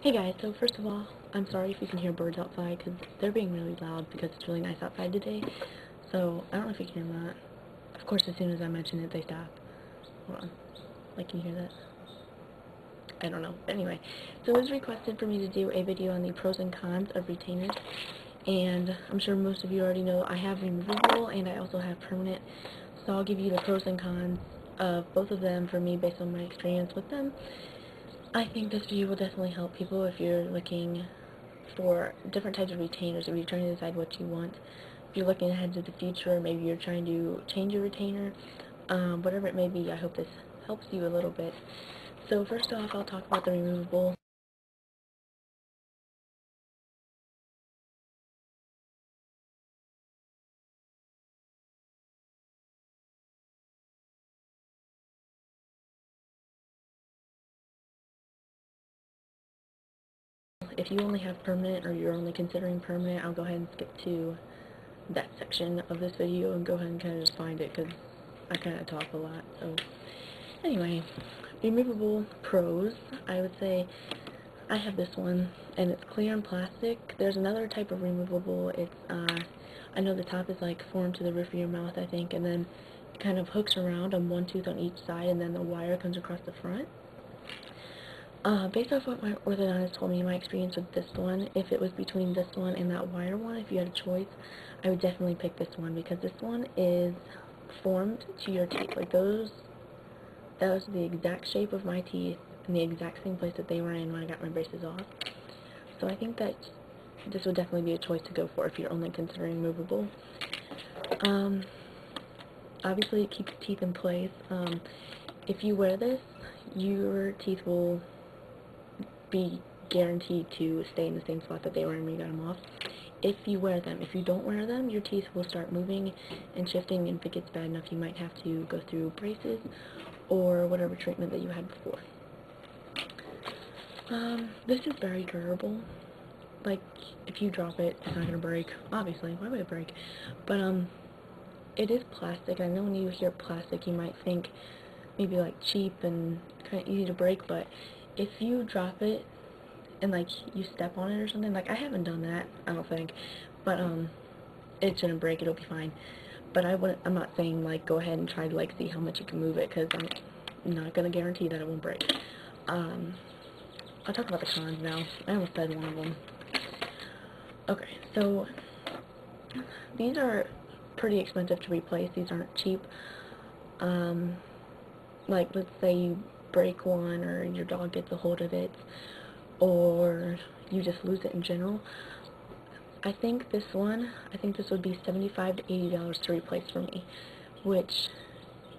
Hey guys, so first of all, I'm sorry if you can hear birds outside because they're being really loud because it's really nice outside today. So, I don't know if you can hear that. Of course, as soon as I mention it, they stop. Hold on. Like, can you hear that? I don't know. Anyway, so it was requested for me to do a video on the pros and cons of retainers. And I'm sure most of you already know I have removable and I also have permanent. So I'll give you the pros and cons of both of them for me based on my experience with them. I think this video will definitely help people if you're looking for different types of retainers, if you're trying to decide what you want, if you're looking ahead to the future, maybe you're trying to change your retainer, whatever it may be. I hope this helps you a little bit. So first off, I'll talk about the removable. If you only have permanent or you're only considering permanent, I'll go ahead and skip to that section of this video and go ahead and kind of just find it because I kind of talk a lot. So anyway, removable pros, I would say I have this one and it's clear and plastic. There's another type of removable. It's I know the top is like formed to the roof of your mouth, I think, and then it kind of hooks around on one tooth on each side and then the wire comes across the front. Based off what my orthodontist told me in my experience with this one, if it was between this one and that wire one, if you had a choice, I would definitely pick this one because this one is formed to your teeth. Like that was the exact shape of my teeth in the exact same place that they were in when I got my braces off. So I think that this would definitely be a choice to go for if you're only considering movable. Obviously it keeps teeth in place. If you wear this, your teeth will be guaranteed to stay in the same spot that they were in when you got them off. If you wear them. If you don't wear them, your teeth will start moving and shifting, and if it gets bad enough, you might have to go through braces or whatever treatment that you had before. This is very durable. Like, if you drop it, it's not gonna break. Obviously, why would it break? But, it is plastic. I know when you hear plastic, you might think maybe, like, cheap and kind of easy to break, but if you drop it and, like, you step on it or something, like, I haven't done that, I don't think, but, it shouldn't break, it'll be fine. But I'm not saying, like, go ahead and try to, like, see how much you can move it, because I'm not gonna guarantee that it won't break. I'll talk about the cons now. I almost said one of them. Okay, so these are pretty expensive to replace. These aren't cheap. Like, let's say you break one or your dog gets a hold of it or you just lose it in general. I think this would be $75 to $80 to replace for me, which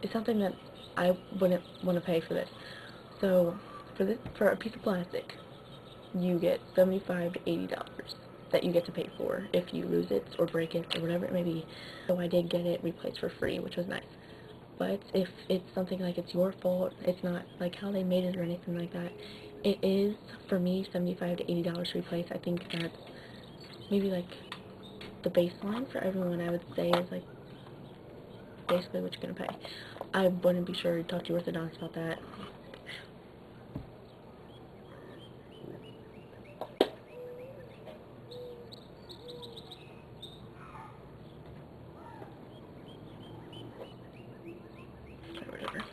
is something that I wouldn't want to pay for this. So for a piece of plastic, you get $75 to $80 that you get to pay for if you lose it or break it or whatever it may be. So I did get it replaced for free, which was nice. But if it's something like it's your fault, it's not like how they made it or anything like that, it is, for me, $75 to $80 to replace. I think that's maybe like the baseline for everyone. I would say is like basically what you're gonna pay. I wouldn't be sure to talk to your orthodontist about that. Or whatever.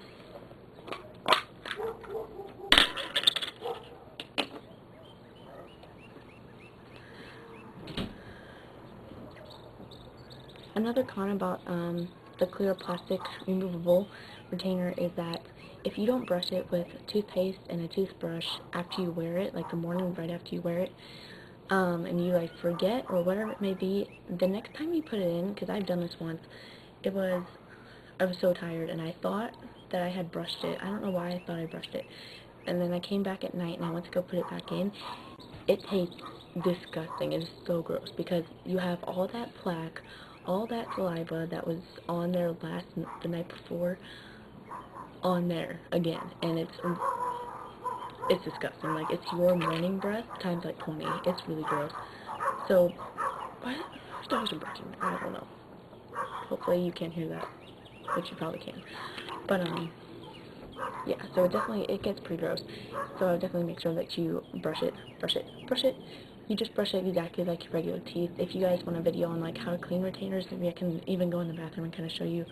Another con about the clear plastic removable retainer is that if you don't brush it with toothpaste and a toothbrush after you wear it, like the morning right after you wear it, and you like forget or whatever it may be, the next time you put it in, because I've done this once, I was so tired and I thought that I had brushed it. I don't know why I thought I brushed it. And then I came back at night and I went to go put it back in. It tastes disgusting. It is so gross because you have all that plaque, all that saliva that was on there the night before, on there again, and it's disgusting. Like, it's your morning breath times like 20. It's really gross. So, why dogs are barking? I don't know. Hopefully you can't hear that, which you probably can. But yeah, so it gets pretty gross. So I would definitely make sure that you brush it, brush it, brush it. You just brush it exactly like your regular teeth. If you guys want a video on like how to clean retainers, maybe I can even go in the bathroom and kind of show you.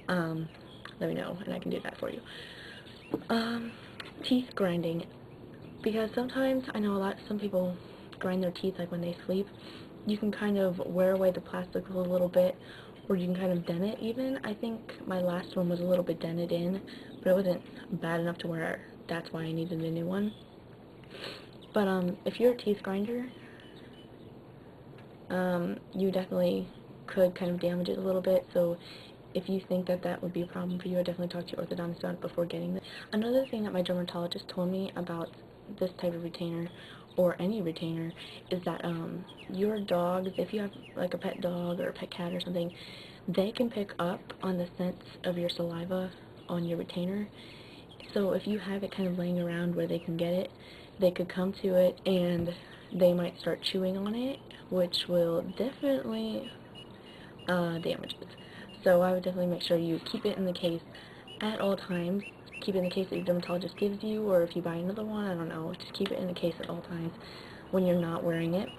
Let me know and I can do that for you. Teeth grinding, because sometimes I know some people grind their teeth like when they sleep. You can kind of wear away the plastic a little bit, or you can kind of dent it even. I think my last one was a little bit dented in, but it wasn't bad enough to where that's why I needed a new one. But if you're a teeth grinder, you definitely could kind of damage it a little bit. So if you think that that would be a problem for you, I definitely talk to your orthodontist about it before getting this. Another thing that my dermatologist told me about this type of retainer, or any retainer, is that your dogs, if you have like a pet dog or a pet cat or something, they can pick up on the scents of your saliva on your retainer. So if you have it kind of laying around where they can get it, they could come to it and they might start chewing on it, which will definitely damage it. So I would definitely make sure you keep it in the case at all times. Keep it in the case that your dermatologist gives you, or if you buy another one, I don't know. Just keep it in the case at all times when you're not wearing it.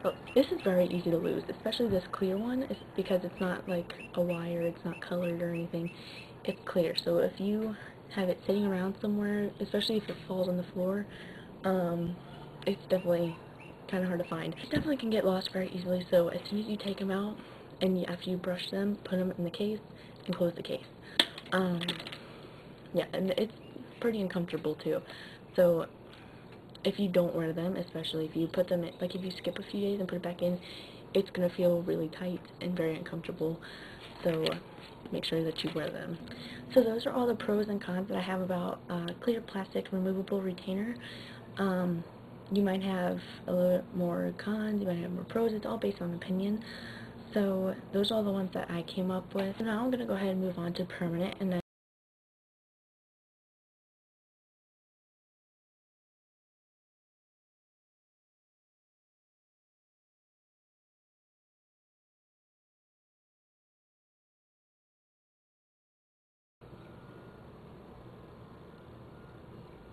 But this is very easy to lose, especially this clear one, because it's not like a wire, it's not colored or anything. It's clear, so if you have it sitting around somewhere, especially if it falls on the floor, it's definitely kind of hard to find. It definitely can get lost very easily, so as soon as you take them out, and after you brush them, put them in the case, and close the case. Yeah, and it's pretty uncomfortable too. So if you don't wear them, especially if you put them in, like if you skip a few days and put it back in, it's going to feel really tight and very uncomfortable. So make sure that you wear them. So those are all the pros and cons that I have about clear plastic removable retainer. You might have a little bit more cons, you might have more pros. It's all based on opinion. So those are all the ones that I came up with. So now I'm going to go ahead and move on to permanent, and then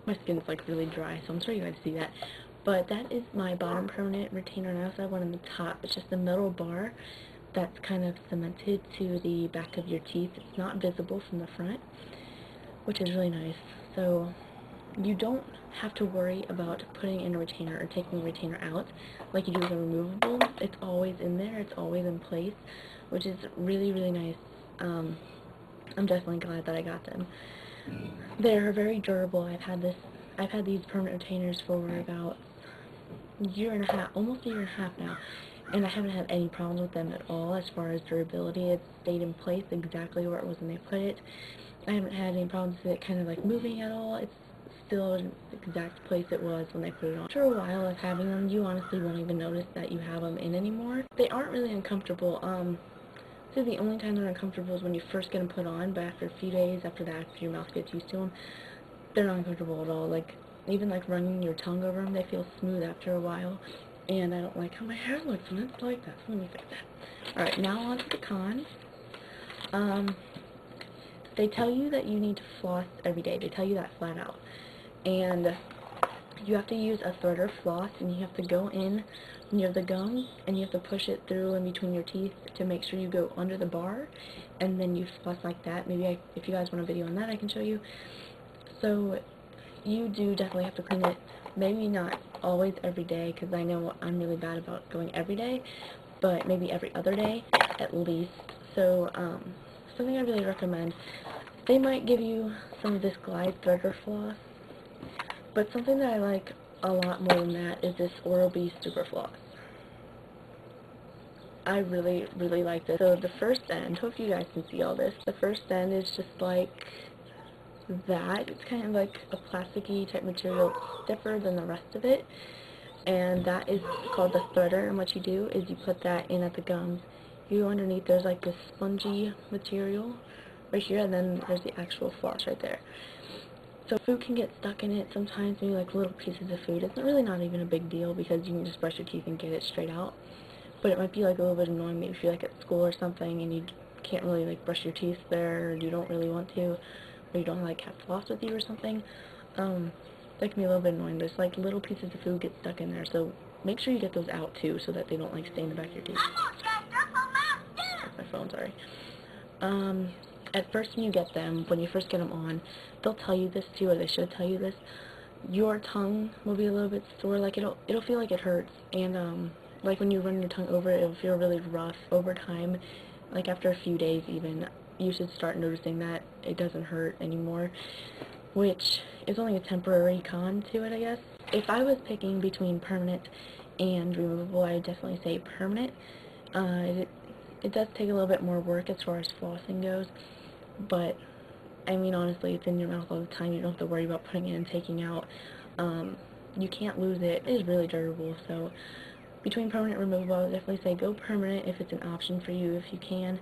my skin's like really dry, so I'm sorry you guys see that. But that is my bottom permanent retainer, and I also have one on the top. It's just a metal bar that's kind of cemented to the back of your teeth. It's not visible from the front, which is really nice. So you don't have to worry about putting in a retainer or taking a retainer out like you do with a removable. It's always in there, it's always in place, which is really, really nice. I'm definitely glad that I got them. They're very durable. I've had these permanent retainers for about a year and a half, almost a year and a half now, and I haven't had any problems with them at all as far as durability. It's stayed in place exactly where it was when they put it. I haven't had any problems with it kind of like moving at all. It's still in the exact place it was when I put it on. After a while of having them, you honestly won't even notice that you have them in anymore. They aren't really uncomfortable. So the only time they're uncomfortable is when you first get them put on, but after a few days after that, after your mouth gets used to them, they're not uncomfortable at all. Like, even like running your tongue over them, they feel smooth after a while. And I don't like how my hair looks when it's like that, so let me fix that. Alright, now on to the cons. They tell you that you need to floss every day. They tell you that flat out. And you have to use a thread or floss, and you have to go in near the gums, and you have to push it through in between your teeth to make sure you go under the bar, and then you floss like that. Maybe if you guys want a video on that, I can show you. So you do definitely have to clean it. Maybe not always every day, because I know I'm really bad about going every day, but maybe every other day at least. So something I really recommend. They might give you some of this Glide Threader Floss, but something that I like a lot more than that is this Oral-B Super Floss. I really, really like this. So the first end, hope you guys can see all this. The first end is just like that. It's kind of like a plasticky type material. It's stiffer than the rest of it. And that is called the threader. And what you do is you put that in at the gums. You go underneath, there's like this spongy material right here, and then there's the actual floss right there. So food can get stuck in it sometimes, maybe like little pieces of food. It's really not even a big deal because you can just brush your teeth and get it straight out. But it might be like a little bit annoying maybe if you're like at school or something and you can't really like brush your teeth there, or you don't really want to. or you don't like have floss with you or something, that can be a little bit annoying. There's like little pieces of food get stuck in there, so make sure you get those out too, so that they don't like stay in the back of your teeth. That's my phone, sorry. At first when you get them, when you first get them on, they'll tell you this too, or they should tell you this. Your tongue will be a little bit sore, like it'll feel like it hurts, and like when you run your tongue over it, it'll feel really rough over time. Like after a few days even, you should start noticing that it doesn't hurt anymore, which is only a temporary con to it, I guess. If I was picking between permanent and removable, I would definitely say permanent. It does take a little bit more work as far as flossing goes, but I mean, honestly, it's in your mouth all the time. You don't have to worry about putting it and taking out. You can't lose it. It is really durable, so between permanent and removable, I would definitely say go permanent if it's an option for you. If you can,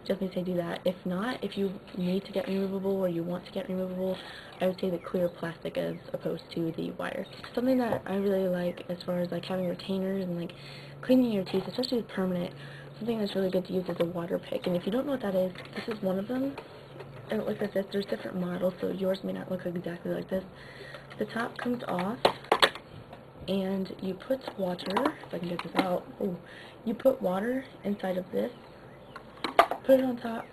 definitely say do that. If not, if you need to get removable or you want to get removable, I would say the clear plastic as opposed to the wire. Something that I really like as far as like having retainers and like cleaning your teeth, especially with permanent, something that's really good to use is a Waterpik. And if you don't know what that is, this is one of them. And it looks like this. There's different models, so yours may not look exactly like this. The top comes off, and you put water, if I can get this out, you put water inside of this, put it on top,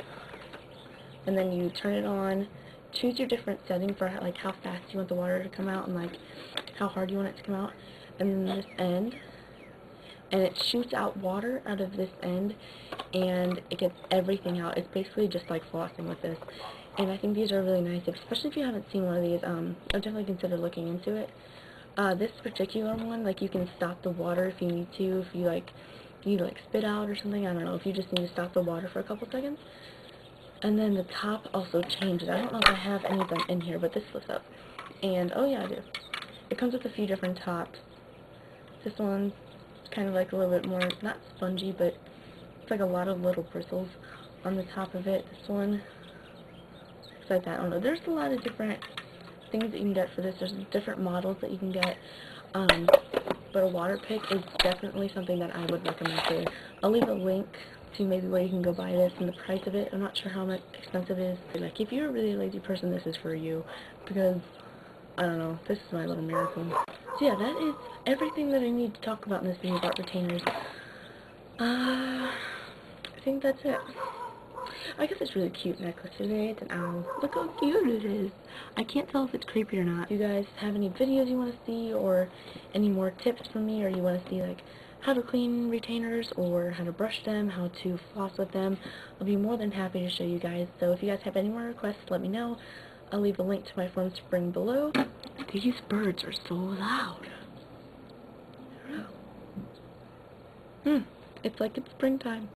and then you turn it on, choose your different setting for like how fast you want the water to come out and like how hard you want it to come out, and then this end, and it shoots out water out of this end, and it gets everything out. It's basically just like flossing with this, and I think these are really nice, especially if you haven't seen one of these. I would definitely consider looking into it. This particular one, like, you can stop the water if you need to, if you like need to like spit out or something. I don't know, if you just need to stop the water for a couple seconds. And then the top also changes. I don't know if I have any of them in here, but this flips up. And oh yeah, I do. It comes with a few different tops. This one's kind of like a little bit more, not spongy, but it's like a lot of little bristles on the top of it. This one, it's like that. I don't know. There's a lot of different things that you can get for this. There's different models that you can get. But a Waterpik is definitely something that I would recommend for you. I'll leave a link to maybe where you can go buy this and the price of it. I'm not sure how much expensive it is. Like, if you're a really lazy person, this is for you, because I don't know, this is my little miracle. So yeah, that is everything that I need to talk about in this video about retainers. I think that's it. I guess it's really cute necklace today. It's an owl. Look how cute it is. I can't tell if it's creepy or not. If you guys have any videos you want to see, or any more tips from me, or you want to see like how to clean retainers, or how to brush them, how to floss with them, I'll be more than happy to show you guys. So if you guys have any more requests, let me know. I'll leave a link to my phone spring below. These birds are so loud. It's like it's springtime.